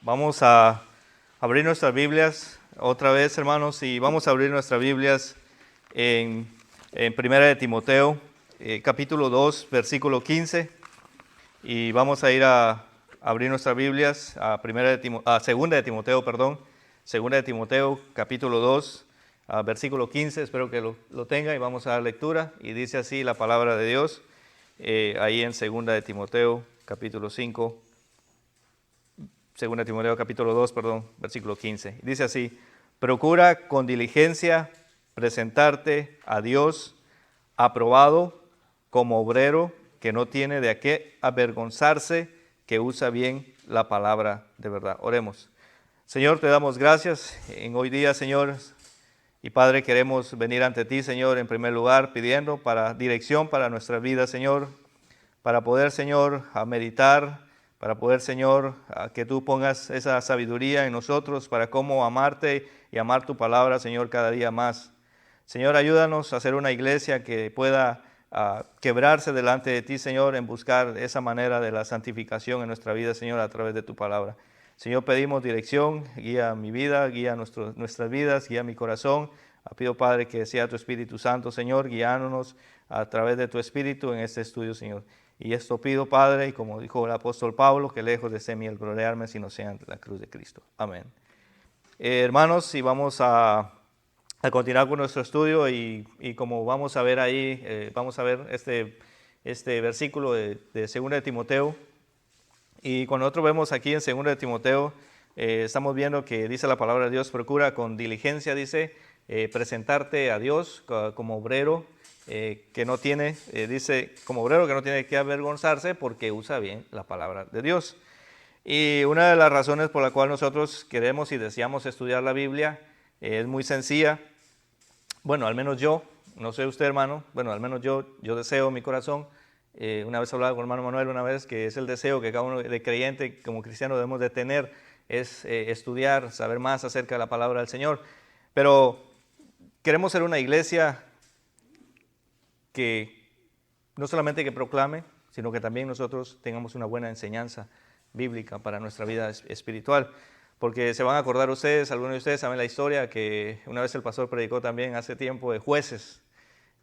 Vamos a abrir nuestras Biblias otra vez, hermanos, y vamos a abrir nuestras Biblias en Primera de Timoteo, capítulo 2, versículo 15. Y vamos a ir a abrir nuestras Biblias a Segunda de Timoteo, Segunda de Timoteo, capítulo 2, versículo 15. Espero que lo tenga y vamos a dar lectura. Y dice así la palabra de Dios, ahí en Segunda de Timoteo, capítulo 5. Segunda Timoteo capítulo 2, versículo 15. Dice así: procura con diligencia presentarte a Dios aprobado como obrero que no tiene de qué avergonzarse, que usa bien la palabra de verdad. Oremos. Señor, te damos gracias en hoy día, Señor. Y Padre, queremos venir ante ti, Señor, en primer lugar, pidiendo para dirección para nuestra vida, Señor, para poder, Señor, a meditar, para poder, Señor, que tú pongas esa sabiduría en nosotros para cómo amarte y amar tu palabra, Señor, cada día más. Señor, ayúdanos a ser una iglesia que pueda quebrarse delante de ti, Señor, en buscar esa manera de la santificación en nuestra vida, Señor, a través de tu palabra. Señor, pedimos dirección, guía mi vida, guía nuestras vidas, guía mi corazón. Pido, Padre, que sea tu Espíritu Santo, Señor, guiándonos a través de tu Espíritu en este estudio, Señor. Y esto pido, Padre, y como dijo el apóstol Pablo, que lejos de ser mí el gloriarme, sino sea ante la cruz de Cristo. Amén. Hermanos, y vamos a continuar con nuestro estudio y como vamos a ver ahí, vamos a ver este versículo de 2 de Timoteo. Y cuando nosotros vemos aquí en 2 de Timoteo, estamos viendo que dice la palabra de Dios: procura con diligencia, dice, presentarte a Dios como obrero, que no tiene, dice, como obrero que no tiene que avergonzarse porque usa bien la palabra de Dios. Y una de las razones por la cual nosotros queremos y deseamos estudiar la Biblia es muy sencilla. Bueno, al menos yo, no sé usted, hermano, bueno, al menos yo deseo en mi corazón. Una vez hablaba con el hermano Manuel una vez, que es el deseo que cada uno de creyente como cristiano debemos de tener, es estudiar, saber más acerca de la palabra del Señor. Pero queremos ser una iglesia que no solamente que proclame, sino que también nosotros tengamos una buena enseñanza bíblica para nuestra vida espiritual. Porque se van a acordar ustedes, algunos de ustedes saben la historia que una vez el pastor predicó también hace tiempo de Jueces.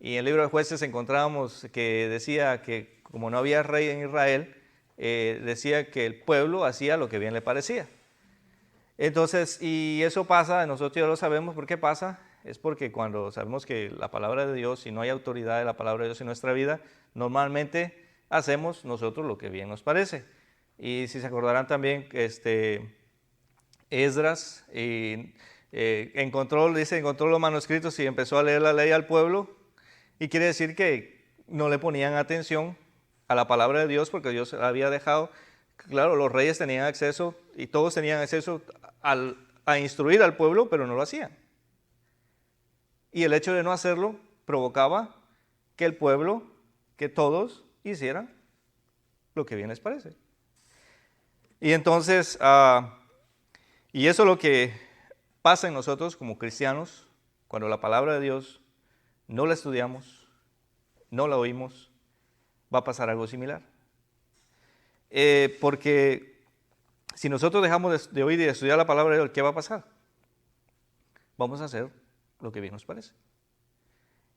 Y en el libro de Jueces encontrábamos que decía que como no había rey en Israel, decía que el pueblo hacía lo que bien le parecía. Entonces, y eso pasa, nosotros ya lo sabemos. ¿Por qué pasa? Es porque cuando sabemos que la palabra de Dios, si no hay autoridad de la palabra de Dios en nuestra vida, normalmente hacemos nosotros lo que bien nos parece. Y si se acordarán también, Esdras encontró los manuscritos y empezó a leer la ley al pueblo, y quiere decir que no le ponían atención a la palabra de Dios porque Dios la había dejado. Claro, los reyes tenían acceso y todos tenían acceso a instruir al pueblo, pero no lo hacían. Y el hecho de no hacerlo provocaba que el pueblo, que todos hicieran lo que bien les parece. Y entonces, y eso es lo que pasa en nosotros como cristianos cuando la palabra de Dios no la estudiamos, no la oímos, va a pasar algo similar. Porque si nosotros dejamos de oír y de estudiar la palabra de Dios, ¿qué va a pasar? Vamos a hacer lo que bien nos parece.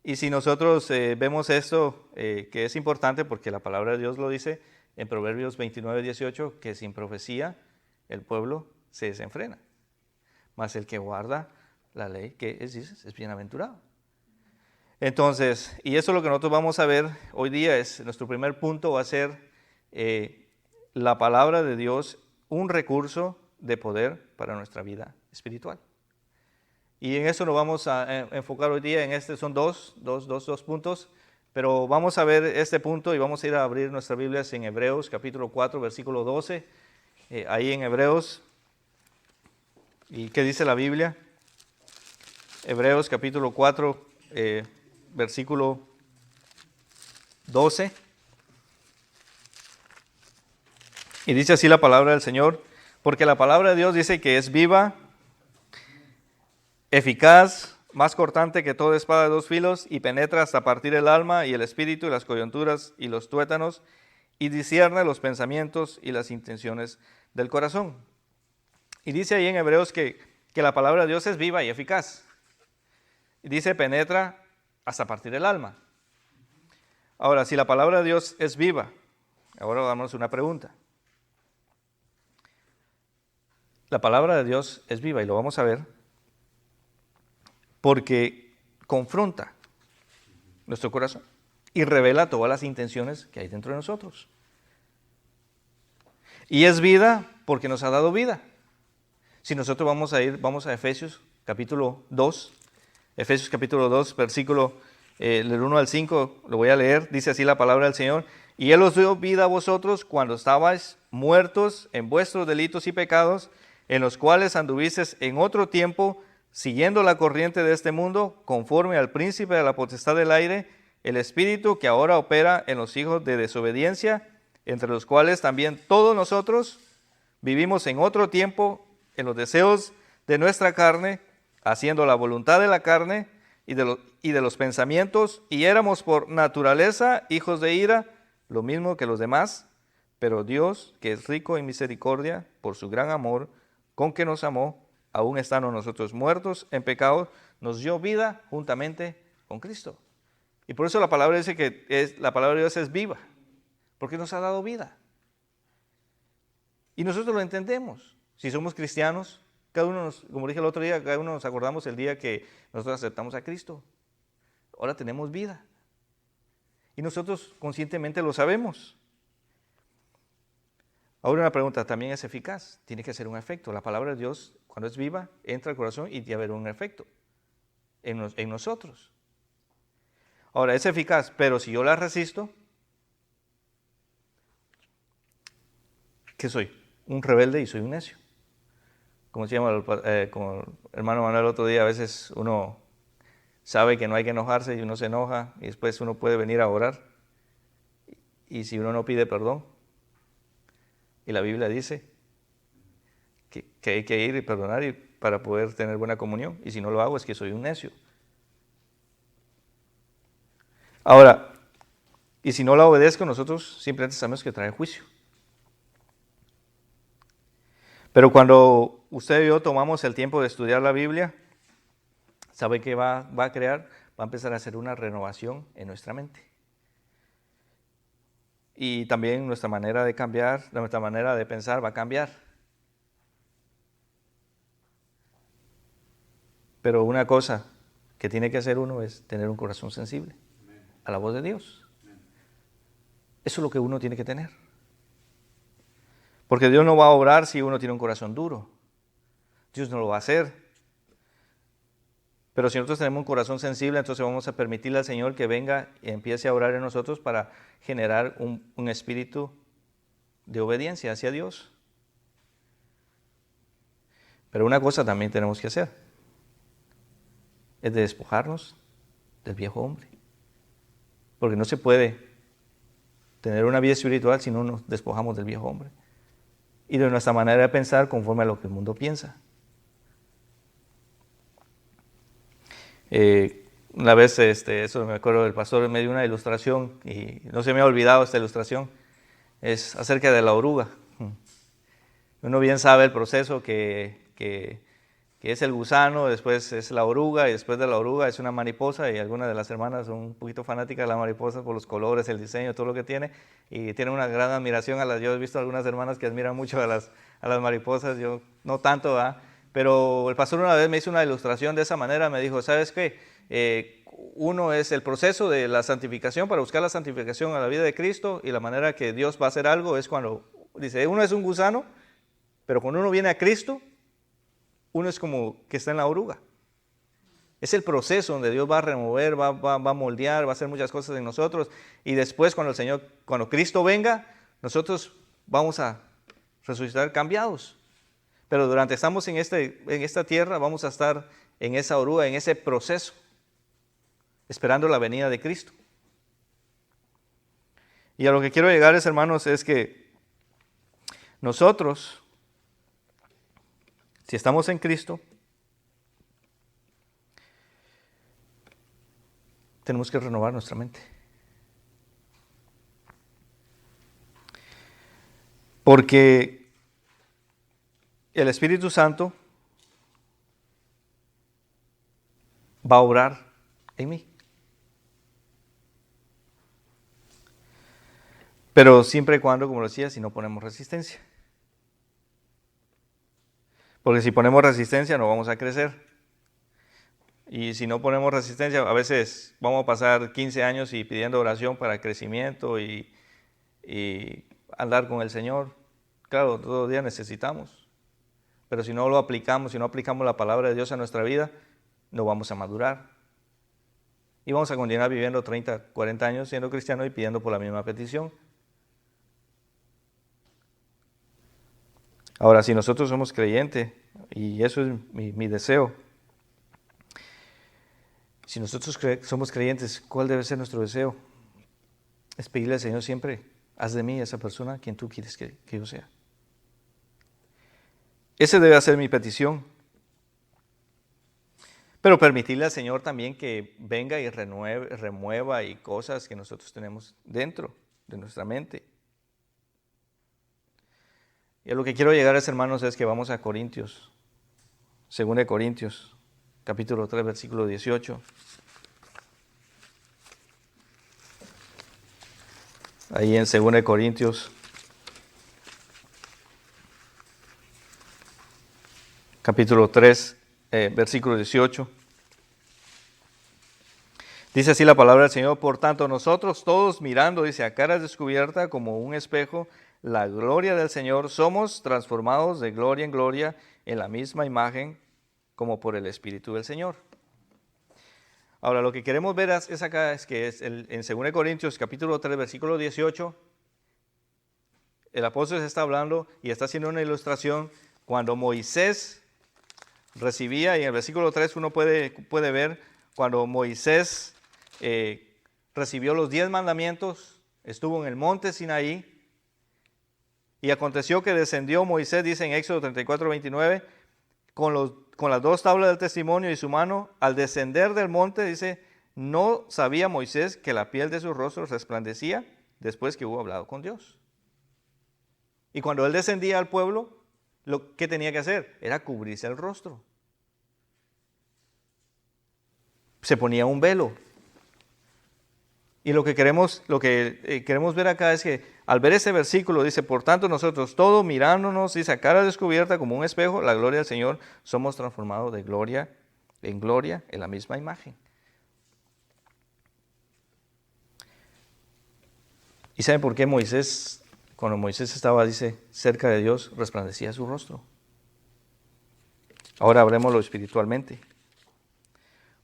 Y si nosotros vemos esto, que es importante porque la palabra de Dios lo dice en Proverbios 29, 18, que sin profecía el pueblo se desenfrena. Mas el que guarda la ley, que es bienaventurado. Entonces, y eso es lo que nosotros vamos a ver hoy día. Nuestro primer punto va a ser la palabra de Dios, un recurso de poder para nuestra vida espiritual. Y en eso nos vamos a enfocar hoy día. Son dos puntos, pero vamos a ver este punto y vamos a ir a abrir nuestras Biblias en Hebreos capítulo 4, versículo 12. Ahí en Hebreos, ¿y qué dice la Biblia? Hebreos capítulo 4, versículo 12. Y dice así la palabra del Señor: porque la palabra de Dios dice que es viva, eficaz, más cortante que toda espada de dos filos, y penetra hasta partir el alma y el espíritu y las coyunturas y los tuétanos, y discierne los pensamientos y las intenciones del corazón. Y dice ahí en Hebreos que la palabra de Dios es viva y eficaz. Y dice penetra hasta partir el alma. Ahora, si la palabra de Dios es viva, ahora damos una pregunta. La palabra de Dios es viva y lo vamos a ver porque confronta nuestro corazón y revela todas las intenciones que hay dentro de nosotros. Y es vida porque nos ha dado vida. Si nosotros vamos a Efesios capítulo 2, Efesios capítulo 2, versículo del 1 al 5, lo voy a leer, dice así la palabra del Señor. Y Él os dio vida a vosotros cuando estabais muertos en vuestros delitos y pecados, en los cuales anduvisteis en otro tiempo, siguiendo la corriente de este mundo, conforme al príncipe de la potestad del aire, el espíritu que ahora opera en los hijos de desobediencia, entre los cuales también todos nosotros vivimos en otro tiempo en los deseos de nuestra carne, haciendo la voluntad de la carne y de los pensamientos, y éramos por naturaleza hijos de ira, lo mismo que los demás, pero Dios, que es rico en misericordia, por su gran amor, con que nos amó, aún estando nosotros muertos en pecado, nos dio vida juntamente con Cristo. Y por eso la palabra dice que la palabra de Dios es viva, porque nos ha dado vida. Y nosotros lo entendemos. Si somos cristianos, cada uno como dije el otro día, cada uno nos acordamos el día que nosotros aceptamos a Cristo. Ahora tenemos vida. Y nosotros conscientemente lo sabemos. Ahora una pregunta, ¿también es eficaz? Tiene que ser un efecto. La palabra de Dios, cuando es viva, entra al corazón y tiene que haber un efecto en nosotros. Ahora, es eficaz, pero si yo la resisto, ¿qué soy? Un rebelde y soy un necio. Como como el hermano Manuel el otro día, a veces uno sabe que no hay que enojarse y uno se enoja y después uno puede venir a orar. Y si uno no pide perdón, y la Biblia dice que hay que ir y perdonar para poder tener buena comunión, y si no lo hago es que soy un necio. Ahora, y si no la obedezco, nosotros simplemente sabemos que trae juicio. Pero cuando usted y yo tomamos el tiempo de estudiar la Biblia, ¿sabe qué va a crear? Va a empezar a hacer una renovación en nuestra mente. Y también nuestra manera de cambiar, nuestra manera de pensar va a cambiar. Pero una cosa que tiene que hacer uno es tener un corazón sensible a la voz de Dios. Eso es lo que uno tiene que tener. Porque Dios no va a obrar si uno tiene un corazón duro. Dios no lo va a hacer. Pero si nosotros tenemos un corazón sensible, entonces vamos a permitirle al Señor que venga y empiece a orar en nosotros para generar un espíritu de obediencia hacia Dios. Pero una cosa también tenemos que hacer, es de despojarnos del viejo hombre. Porque no se puede tener una vida espiritual si no nos despojamos del viejo hombre. Y de nuestra manera de pensar conforme a lo que el mundo piensa. Una vez, eso me acuerdo, el pastor me dio una ilustración y no se me ha olvidado esta ilustración. Es acerca de la oruga. Uno bien sabe el proceso que es el gusano, después es la oruga y después de la oruga es una mariposa, y algunas de las hermanas son un poquito fanáticas de la mariposa por los colores, el diseño, todo lo que tiene, y tienen una gran admiración yo he visto algunas hermanas que admiran mucho a las mariposas, yo no tanto, ¿verdad? Pero el pastor una vez me hizo una ilustración de esa manera, me dijo, ¿sabes qué? Uno es el proceso de la santificación, para buscar la santificación a la vida de Cristo, y la manera que Dios va a hacer algo es cuando, dice, uno es un gusano, pero cuando uno viene a Cristo, uno es como que está en la oruga. Es el proceso donde Dios va a remover, va a moldear, va a hacer muchas cosas en nosotros, y después cuando Cristo venga, nosotros vamos a resucitar cambiados. Pero durante estamos en esta tierra, vamos a estar en esa oruga, en ese proceso, esperando la venida de Cristo. Y a lo que quiero llegar, hermanos, es que nosotros, si estamos en Cristo, tenemos que renovar nuestra mente. Porque el Espíritu Santo va a obrar en mí. Pero siempre y cuando, como decía, si no ponemos resistencia. Porque si ponemos resistencia no vamos a crecer. Y si no ponemos resistencia, a veces vamos a pasar 15 años y pidiendo oración para crecimiento y andar con el Señor. Claro, todos los días necesitamos. Pero si no lo aplicamos, si no aplicamos la palabra de Dios a nuestra vida, no vamos a madurar. Y vamos a continuar viviendo 30, 40 años siendo cristianos y pidiendo por la misma petición. Ahora, si nosotros somos creyentes, y eso es mi deseo, si nosotros somos creyentes, ¿cuál debe ser nuestro deseo? Es pedirle al Señor siempre, haz de mí esa persona quien tú quieres que yo sea. Esa debe ser mi petición. Pero permitirle al Señor también que venga y remueva y cosas que nosotros tenemos dentro de nuestra mente. Y a lo que quiero llegar, hermanos, es que vamos a Corintios, 2 Corintios, capítulo 3, versículo 18. Ahí en 2 Corintios, capítulo 3, versículo 18. Dice así la palabra del Señor: por tanto nosotros todos mirando, dice, a cara descubierta como un espejo, la gloria del Señor, somos transformados de gloria en gloria en la misma imagen como por el Espíritu del Señor. Ahora, lo que queremos ver es acá, es que en 2 Corintios capítulo 3, versículo 18, el apóstol se está hablando y está haciendo una ilustración cuando Moisés recibía, y en el versículo 3 uno puede ver cuando Moisés recibió los 10 mandamientos, estuvo en el monte Sinaí, y aconteció que descendió Moisés, dice en Éxodo 34, 29, con las 2 tablas del testimonio y su mano. Al descender del monte, dice, no sabía Moisés que la piel de su rostro resplandecía después que hubo hablado con Dios. Y cuando él descendía al pueblo, lo que tenía que hacer era cubrirse el rostro. Se ponía un velo. Y lo que queremos ver acá es que al ver ese versículo dice, por tanto nosotros todos mirándonos, dice, a cara descubierta como un espejo, la gloria del Señor, somos transformados de gloria en la misma imagen. ¿Y saben por qué Moisés, cuando Moisés estaba, dice, cerca de Dios, resplandecía su rostro? Ahora hablemoslo espiritualmente.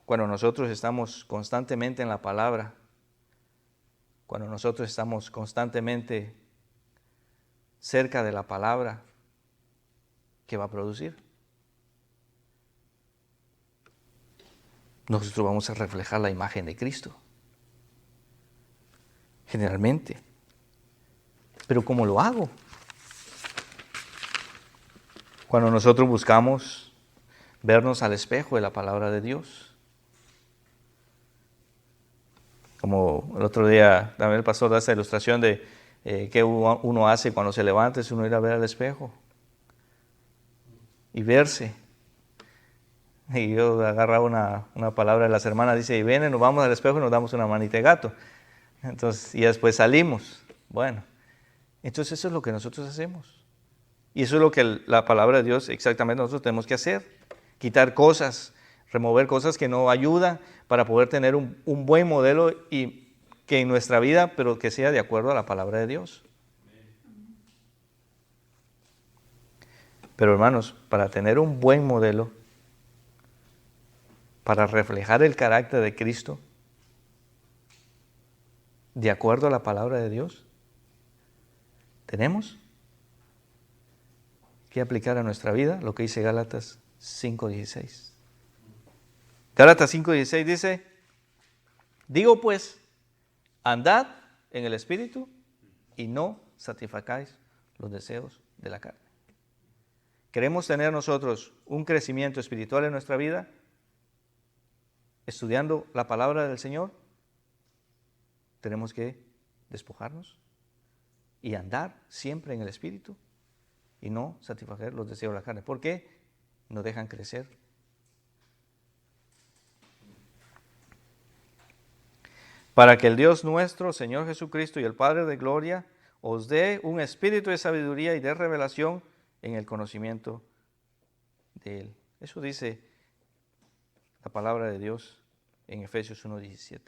Cuando nosotros estamos constantemente en la palabra, cuando nosotros estamos constantemente cerca de la palabra, ¿qué va a producir? Nosotros vamos a reflejar la imagen de Cristo. Generalmente. Pero ¿cómo lo hago? Cuando nosotros buscamos vernos al espejo de la palabra de Dios. Como el otro día también el pastor da esta ilustración de qué uno hace cuando se levanta, es uno ir a ver al espejo y verse. Y yo agarraba una palabra de las hermanas, dice, y ven, nos vamos al espejo y nos damos una manita de gato. Entonces, y después salimos. Bueno, entonces eso es lo que nosotros hacemos. Y eso es lo que la palabra de Dios exactamente nosotros tenemos que hacer. Quitar cosas, remover cosas que no ayudan para poder tener un buen modelo y que en nuestra vida, pero que sea de acuerdo a la palabra de Dios. Pero hermanos, para tener un buen modelo, para reflejar el carácter de Cristo, de acuerdo a la palabra de Dios, tenemos que aplicar a nuestra vida lo que dice Gálatas 5:16. Gálatas 5:16 dice, digo pues, andad en el Espíritu y no satisfacáis los deseos de la carne. ¿Queremos tener nosotros un crecimiento espiritual en nuestra vida? Estudiando la palabra del Señor, tenemos que despojarnos y andar siempre en el Espíritu y no satisfacer los deseos de la carne. ¿Por qué? No dejan crecer. Para que el Dios nuestro, Señor Jesucristo y el Padre de gloria, os dé un espíritu de sabiduría y de revelación en el conocimiento de Él. Eso dice la palabra de Dios en Efesios 1:17.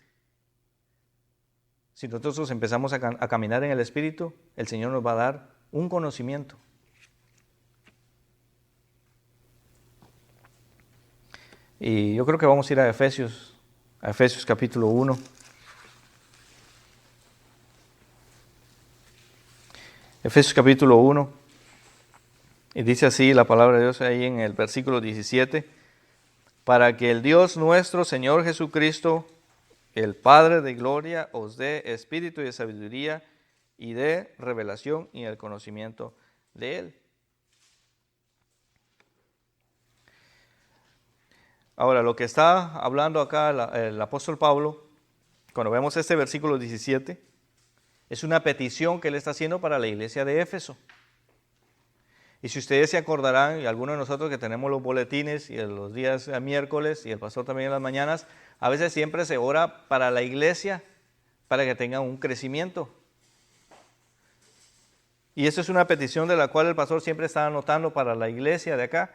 Si nosotros empezamos a caminar en el Espíritu, el Señor nos va a dar un conocimiento. Y yo creo que vamos a ir a Efesios capítulo 1. Efesios capítulo 1. Y dice así la palabra de Dios ahí en el versículo 17. Para que el Dios nuestro, Señor Jesucristo, el Padre de gloria, os dé espíritu de sabiduría y de revelación y el conocimiento de Él. Ahora, lo que está hablando acá el apóstol Pablo, cuando vemos este versículo 17, es una petición que él está haciendo para la iglesia de Éfeso. Y si ustedes se acordarán, y algunos de nosotros que tenemos los boletines y los días miércoles, y el pastor también en las mañanas, a veces siempre se ora para la iglesia, para que tenga un crecimiento. Y eso es una petición de la cual el pastor siempre está anotando para la iglesia de acá.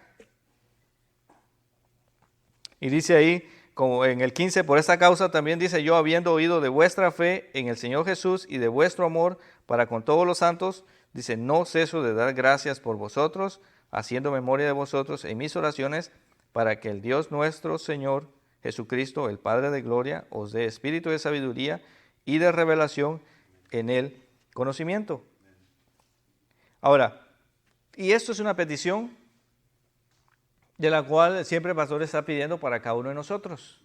Y dice ahí, como en el 15, por esta causa también dice yo, habiendo oído de vuestra fe en el Señor Jesús y de vuestro amor para con todos los santos, dice, no ceso de dar gracias por vosotros, haciendo memoria de vosotros en mis oraciones, para que el Dios nuestro Señor Jesucristo, el Padre de gloria, os dé espíritu de sabiduría y de revelación en el conocimiento. Ahora, y esto es una petición de la cual siempre el pastor está pidiendo para cada uno de nosotros.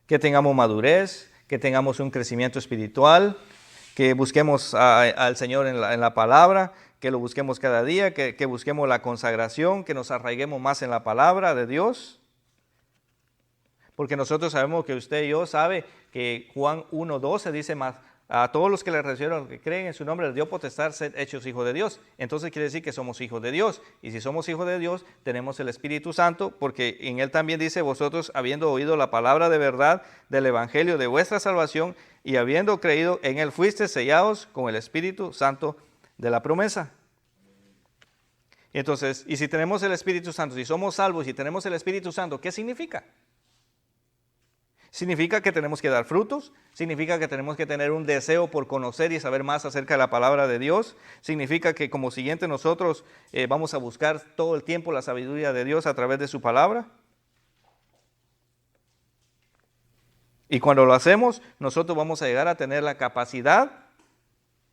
Que tengamos madurez, que tengamos un crecimiento espiritual, que busquemos al Señor en la palabra, que lo busquemos cada día, que busquemos la consagración, que nos arraiguemos más en la palabra de Dios. Porque nosotros sabemos que usted y yo sabe que Juan 1:12 dice más, a todos los que le recibieron, que creen en su nombre, les dio potestad ser hechos hijos de Dios. Entonces quiere decir que somos hijos de Dios. Y si somos hijos de Dios, tenemos el Espíritu Santo, porque en Él también dice, vosotros habiendo oído la palabra de verdad del Evangelio de vuestra salvación y habiendo creído en Él, fuisteis sellados con el Espíritu Santo de la promesa. Entonces, y si tenemos el Espíritu Santo, si somos salvos y tenemos el Espíritu Santo, ¿qué significa? Significa que tenemos que dar frutos, significa que tenemos que tener un deseo por conocer y saber más acerca de la palabra de Dios, significa que como siguiente nosotros vamos a buscar todo el tiempo la sabiduría de Dios a través de su palabra. Y cuando lo hacemos, nosotros vamos a llegar a tener la capacidad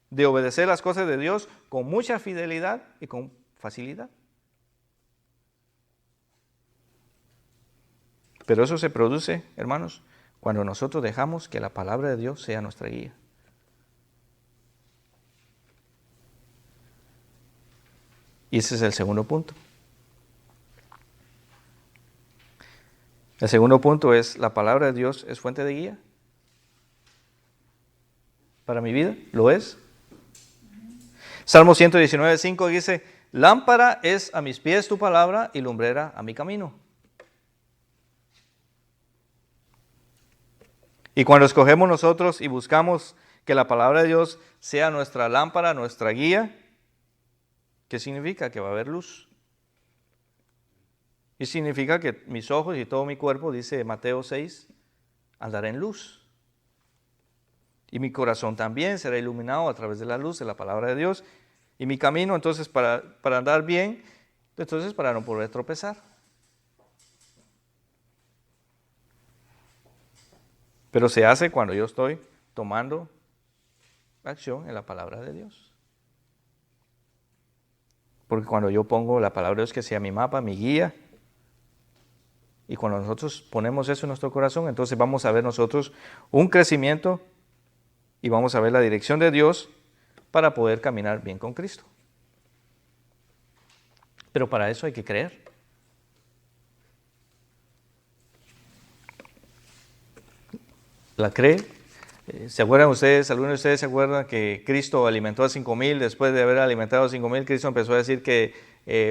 de obedecer las cosas de Dios con mucha fidelidad y con facilidad. Pero eso se produce, hermanos, cuando nosotros dejamos que la palabra de Dios sea nuestra guía. Y ese es el segundo punto. El segundo punto es, ¿la palabra de Dios es fuente de guía? ¿Para mi vida? ¿Lo es? Salmo 119:5 dice, lámpara es a mis pies tu palabra y lumbrera a mi camino. Y cuando escogemos nosotros y buscamos que la palabra de Dios sea nuestra lámpara, nuestra guía, ¿qué significa? Que va a haber luz. Y significa que mis ojos y todo mi cuerpo, dice Mateo 6, andará en luz. Y mi corazón también será iluminado a través de la luz de la palabra de Dios. Y mi camino, entonces, para andar bien, entonces para no poder tropezar. Pero se hace cuando yo estoy tomando acción en la palabra de Dios. Porque cuando yo pongo la palabra de Dios que sea mi mapa, mi guía, y cuando nosotros ponemos eso en nuestro corazón, entonces vamos a ver nosotros un crecimiento y vamos a ver la dirección de Dios para poder caminar bien con Cristo. Pero para eso hay que creer. La ¿Se acuerdan ustedes, algunos de ustedes se acuerdan que Cristo alimentó a 5,000? Después de haber alimentado a 5,000, Cristo empezó a decir que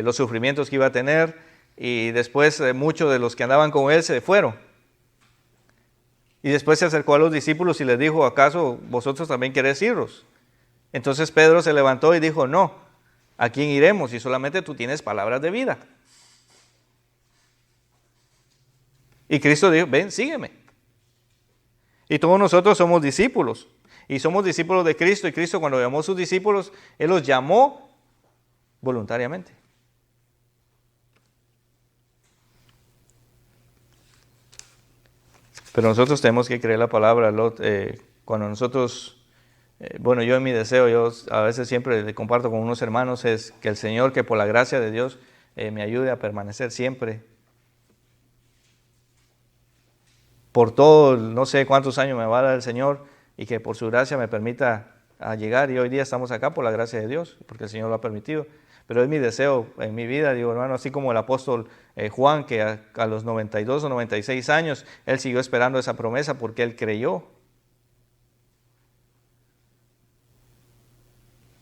los sufrimientos que iba a tener, y después muchos de los que andaban con él se fueron. Y después se acercó a los discípulos y les dijo, ¿acaso vosotros también queréis iros? Entonces Pedro se levantó y dijo, no, ¿a quién iremos? Si solamente tú tienes palabras de vida. Y Cristo dijo, ven, sígueme. Y todos nosotros somos discípulos. Y somos discípulos de Cristo. Y Cristo, cuando llamó a sus discípulos, Él los llamó voluntariamente. Pero nosotros tenemos que creer la palabra. Cuando nosotros, yo en mi deseo, yo a veces siempre le comparto con unos hermanos, es que el Señor, que por la gracia de Dios, me ayude a permanecer siempre. Por todo, no sé cuántos años me va a dar el Señor, y que por su gracia me permita llegar. Y hoy día estamos acá por la gracia de Dios, porque el Señor lo ha permitido. Pero es mi deseo en mi vida, digo, hermano, así como el apóstol Juan, que a los 92 o 96 años, él siguió esperando esa promesa porque él creyó.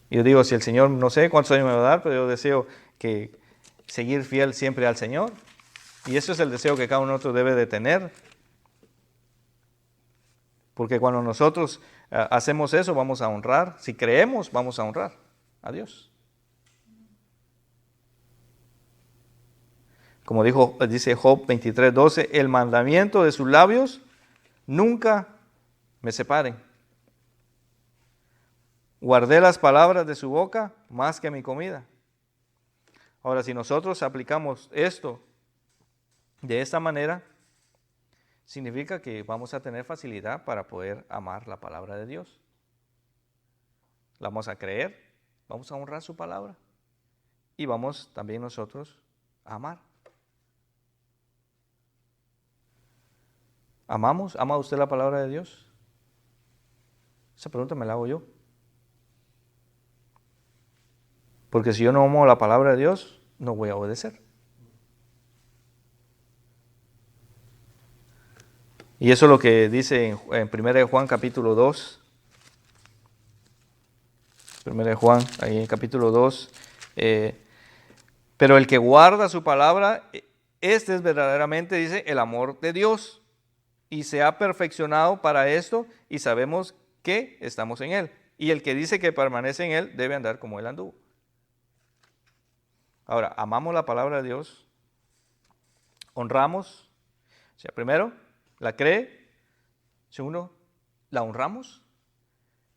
Y yo digo, si el Señor, no sé cuántos años me va a dar, pero yo deseo que seguir fiel siempre al Señor. Y eso es el deseo que cada uno de nosotros debe de tener. Porque cuando nosotros hacemos eso, vamos a honrar. Si creemos, vamos a honrar a Dios. Como dice Job 23:12, el mandamiento de sus labios nunca me separen. Guardé las palabras de su boca más que mi comida. Ahora, si nosotros aplicamos esto de esta manera, significa que vamos a tener facilidad para poder amar la palabra de Dios. La vamos a creer, vamos a honrar su palabra y vamos también nosotros a amar. ¿Amamos? ¿Ama usted la palabra de Dios? Esa pregunta me la hago yo. Porque si yo no amo la palabra de Dios, no voy a obedecer. Y eso es lo que dice en 1 Juan capítulo 2. 1 Juan, ahí en capítulo 2. Pero el que guarda su palabra, este es verdaderamente, dice, el amor de Dios. Y se ha perfeccionado para esto y sabemos que estamos en Él. Y el que dice que permanece en Él debe andar como Él anduvo. Ahora, amamos la palabra de Dios, honramos, o sea, primero, la cree, segundo, la honramos,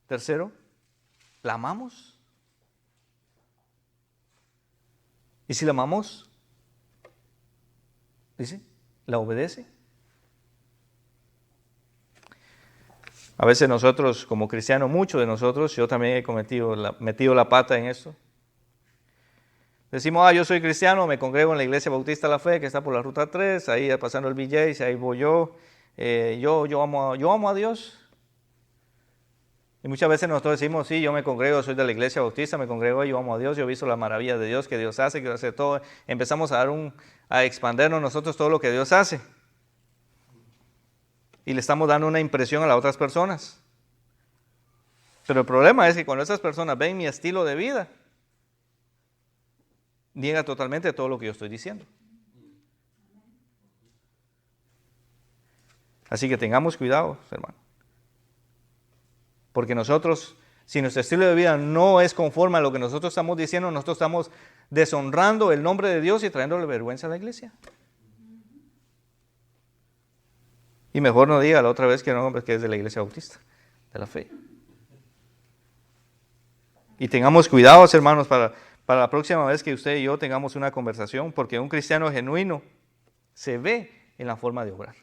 tercero, la amamos. Y si la amamos, dice, la obedece. A veces nosotros, como cristianos, muchos de nosotros, yo también he metido la pata en esto. Decimos, yo soy cristiano, me congrego en la Iglesia Bautista de la Fe, que está por la Ruta 3, ahí pasando el BJ, ahí voy yo. Yo amo a Dios. Y muchas veces nosotros decimos, sí, yo me congrego, soy de la Iglesia Bautista, me congrego, yo amo a Dios, yo he visto la maravilla de Dios que Dios hace, que hace todo. Empezamos a expandernos nosotros todo lo que Dios hace. Y le estamos dando una impresión a las otras personas. Pero el problema es que cuando esas personas ven mi estilo de vida, niega totalmente todo lo que yo estoy diciendo. Así que tengamos cuidado, hermano. Porque nosotros, si nuestro estilo de vida no es conforme a lo que nosotros estamos diciendo, nosotros estamos deshonrando el nombre de Dios y trayéndole vergüenza a la iglesia. Y mejor no diga la otra vez que no, que es de la Iglesia Bautista, de la Fe. Y tengamos cuidados, hermanos, para la próxima vez que usted y yo tengamos una conversación, porque un cristiano genuino se ve en la forma de obrar.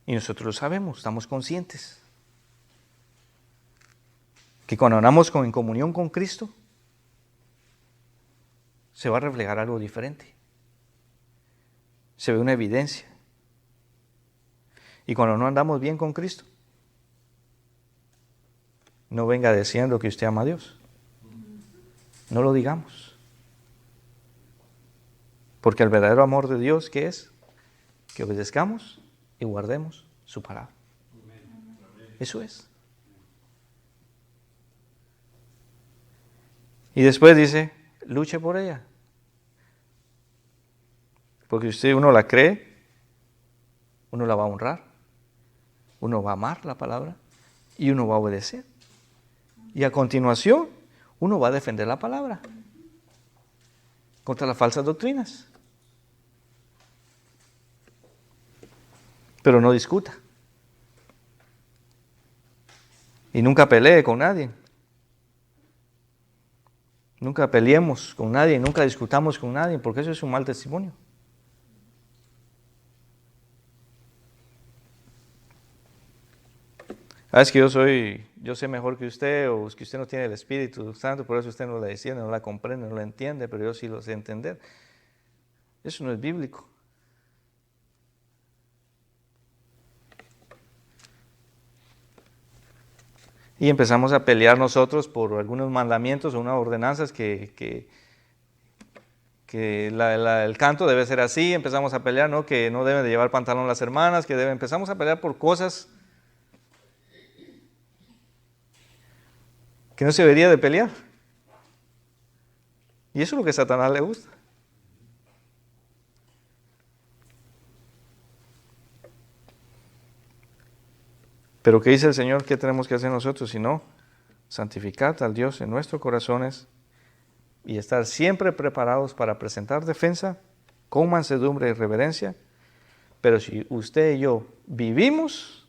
Y nosotros lo sabemos, estamos conscientes que cuando andamos en comunión con Cristo, se va a reflejar algo diferente. Se ve una evidencia. Y cuando no andamos bien con Cristo, no venga diciendo que usted ama a Dios. No lo digamos. Porque el verdadero amor de Dios, ¿qué es? Que obedezcamos y guardemos su palabra. Eso es. Y después dice, luche por ella. Porque si uno la cree, uno la va a honrar, uno va a amar la palabra y uno va a obedecer. Y a continuación, uno va a defender la palabra contra las falsas doctrinas. Pero no discuta. Y nunca pelee con nadie. Nunca peleemos con nadie, nunca discutamos con nadie, porque eso es un mal testimonio. Es que yo sé mejor que usted, o es que usted no tiene el Espíritu Santo, por eso usted no la entiende, no la comprende, no la entiende, pero yo sí lo sé entender. Eso no es bíblico. Y empezamos a pelear nosotros por algunos mandamientos o unas ordenanzas que el canto debe ser así. Empezamos a pelear, ¿no? Que no deben de llevar pantalón las hermanas, empezamos a pelear por cosas que no se debería de pelear. Y eso es lo que a Satanás le gusta. Pero ¿qué dice el Señor? ¿Qué tenemos que hacer nosotros? Si no, santificad al Dios en nuestros corazones y estar siempre preparados para presentar defensa con mansedumbre y reverencia. Pero si usted y yo vivimos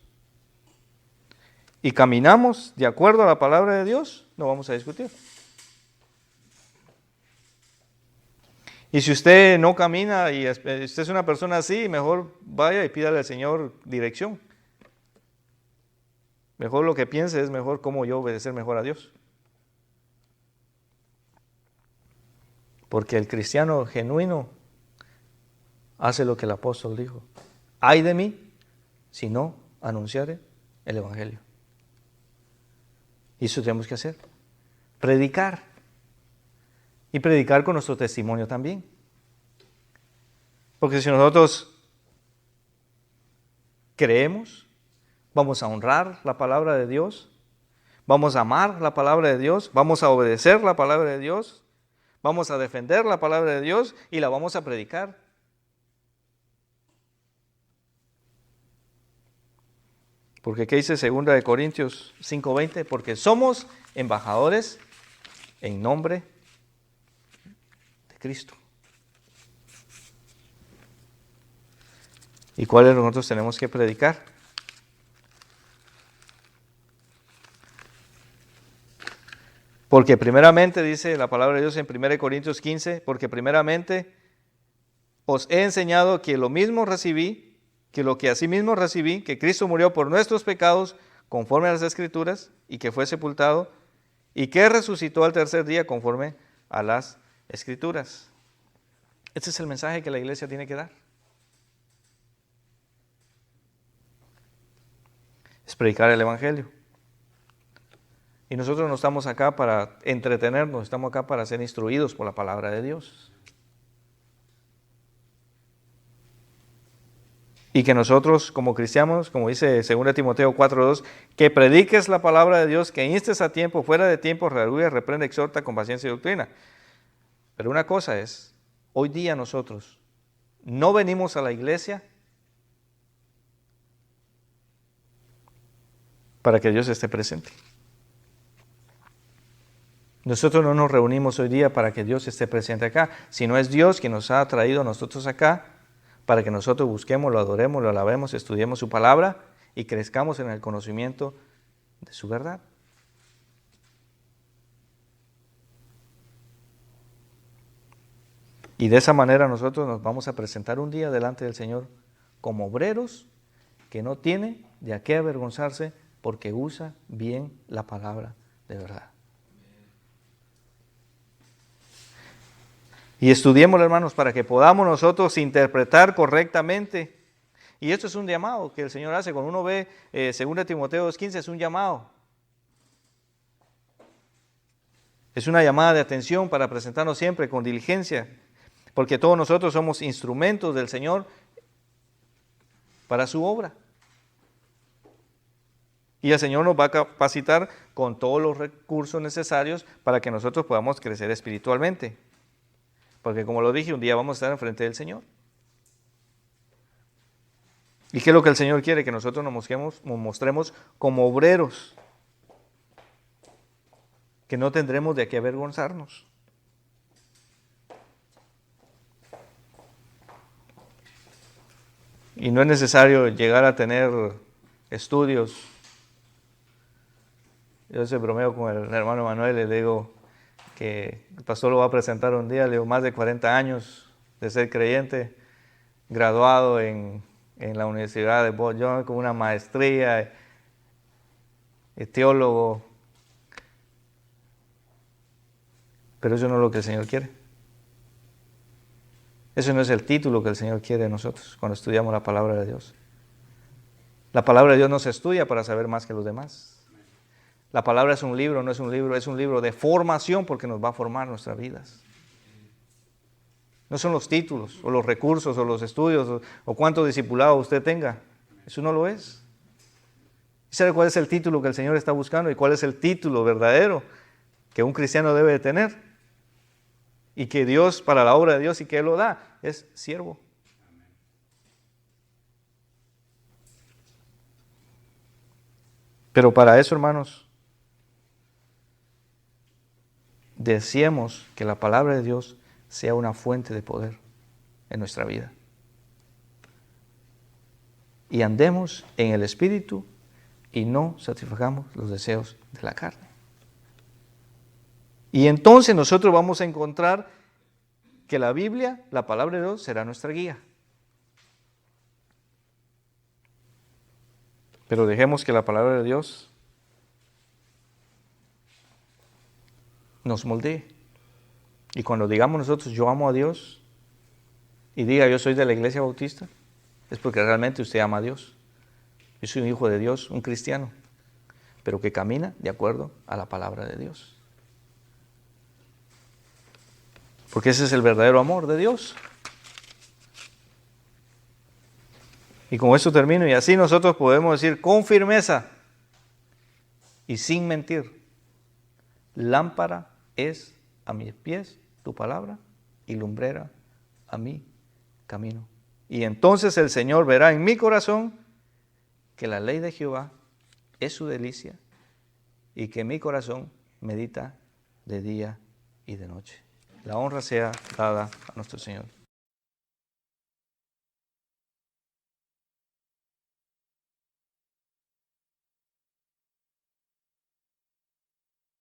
y caminamos de acuerdo a la palabra de Dios, no vamos a discutir. Y si usted no camina y usted es una persona así, mejor vaya y pídale al Señor dirección. Mejor lo que piense es mejor cómo yo obedecer mejor a Dios. Porque el cristiano genuino hace lo que el apóstol dijo. Ay de mí si no anunciare el Evangelio. Y eso tenemos que hacer. Predicar. Y predicar con nuestro testimonio también. Porque si nosotros creemos, vamos a honrar la palabra de Dios, vamos a amar la palabra de Dios, vamos a obedecer la palabra de Dios, vamos a defender la palabra de Dios y la vamos a predicar. Porque ¿qué dice 2 Corintios 5:20? Porque somos embajadores en nombre de Cristo. ¿Y cuáles nosotros tenemos que predicar? Porque primeramente, dice la palabra de Dios en 1 Corintios 15, porque primeramente os he enseñado que lo mismo recibí, que lo que asimismo recibí, que Cristo murió por nuestros pecados conforme a las Escrituras, y que fue sepultado, y que resucitó al tercer día conforme a las Escrituras. Este es el mensaje que la iglesia tiene que dar. Es predicar el Evangelio. Y nosotros no estamos acá para entretenernos, estamos acá para ser instruidos por la palabra de Dios. Y que nosotros como cristianos, como dice 2 Timoteo 4:2, que prediques la palabra de Dios, que instes a tiempo, fuera de tiempo, redarguye, reprende, exhorta con paciencia y doctrina. Pero una cosa es, hoy día nosotros no venimos a la iglesia para que Dios esté presente. Nosotros no nos reunimos hoy día para que Dios esté presente acá, sino es Dios quien nos ha traído a nosotros acá para que nosotros busquemos, lo adoremos, lo alabemos, estudiemos su palabra y crezcamos en el conocimiento de su verdad. Y de esa manera nosotros nos vamos a presentar un día delante del Señor como obreros que no tienen de qué avergonzarse porque usa bien la palabra de verdad. Y estudiémoslo, hermanos, para que podamos nosotros interpretar correctamente. Y esto es un llamado que el Señor hace. Cuando uno ve 2 Timoteo 2:15, es un llamado. Es una llamada de atención para presentarnos siempre con diligencia. Porque todos nosotros somos instrumentos del Señor para su obra. Y el Señor nos va a capacitar con todos los recursos necesarios para que nosotros podamos crecer espiritualmente. Porque como lo dije, un día vamos a estar enfrente del Señor. ¿Y qué es lo que el Señor quiere? Que nosotros nos mostremos como obreros, que no tendremos de qué avergonzarnos. Y no es necesario llegar a tener estudios. Yo se bromeo con el hermano Manuel, le digo que el pastor lo va a presentar un día, le digo, más de 40 años de ser creyente, graduado en la Universidad de Boston con una maestría, teólogo. Pero eso no es lo que el Señor quiere. Eso no es el título que el Señor quiere de nosotros cuando estudiamos la palabra de Dios. La palabra de Dios no se estudia para saber más que los demás. La palabra es un libro, no es un libro, es un libro de formación porque nos va a formar nuestras vidas. No son los títulos, o los recursos, o los estudios, o cuánto discipulado usted tenga. Eso no lo es. ¿Sabe cuál es el título que el Señor está buscando y cuál es el título verdadero que un cristiano debe de tener? Y que Dios, para la obra de Dios y que Él lo da, es siervo. Pero para eso, hermanos, deseemos que la palabra de Dios sea una fuente de poder en nuestra vida. Y andemos en el Espíritu y no satisfagamos los deseos de la carne. Y entonces nosotros vamos a encontrar que la Biblia, la palabra de Dios, será nuestra guía. Pero dejemos que la palabra de Dios nos moldee. Y cuando digamos nosotros, yo amo a Dios, y diga, yo soy de la Iglesia Bautista, es porque realmente usted ama a Dios. Yo soy un hijo de Dios, un cristiano, pero que camina de acuerdo a la palabra de Dios. Porque ese es el verdadero amor de Dios. Y con eso termino, y así nosotros podemos decir con firmeza y sin mentir, lámpara es a mis pies tu palabra y lumbrera a mi camino. Y entonces el Señor verá en mi corazón que la ley de Jehová es su delicia y que mi corazón medita de día y de noche. La honra sea dada a nuestro Señor.